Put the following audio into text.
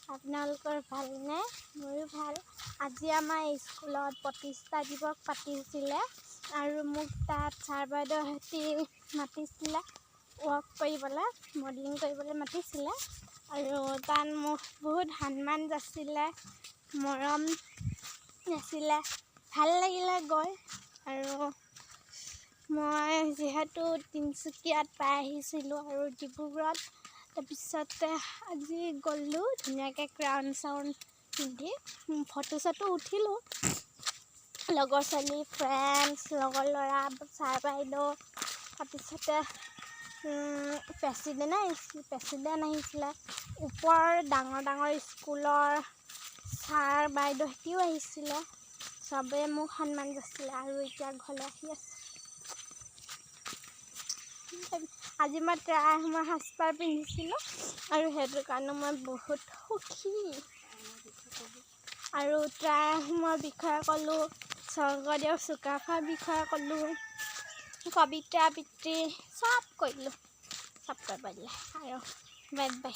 আপোনালোকৰ ভালনে? মোৰো ভাল। আজি আমাৰ স্কুলত প্ৰতিষ্ঠা দিৱস পাতিছিলে আৰু মোক তাত ছাৰ বাইদেউহঁতে মাতিছিলে ৱৰ্ক কৰিবলৈ, মডেলিং কৰিবলৈ মাতিছিলে আৰু তাত মোক বহুত সন্মান যাচিলে, মৰম যাচিলে, ভাল লাগিলে গৈ। আৰু মই যিহেতু তিনিচুকীয়াত পাই আহিছিলোঁ আৰু ডিব্ৰুগড়ত, তাৰপিছতে আজি গ'লোঁ ধুনীয়াকৈ ক্ৰাউন চাউন পিন্ধি ফটো চটো উঠিলোঁ। লগৰ ছোৱালী, ফ্ৰেণ্ডছ, লগৰ ল'ৰা, ছাৰ বাইদেউ, তাৰপিছতে প্ৰেছিডেণ্ট আহিছিলে। ওপৰৰ ডাঙৰ ডাঙৰ স্কুলৰ ছাৰ বাইদেউহঁতেও আহিছিলে। চবেই মোক সন্মান যাচিলে আৰু এতিয়া ঘৰলৈ আহি আছোঁ। আজি মই ট্ৰাই আহোমৰ সাজপাৰ পিন্ধিছিলোঁ আৰু সেইটো কাৰণে মই বহুত সুখী। আৰু ট্ৰাই আহোমৰ বিষয়ে ক'লোঁ, স্বৰ্গদেউ চুকাফাৰ বিষয়ে ক'লোঁ, কবিতা আবৃত্তি চব কৰিলোঁ, চব কৰিব দিলে আৰু বাই বাই।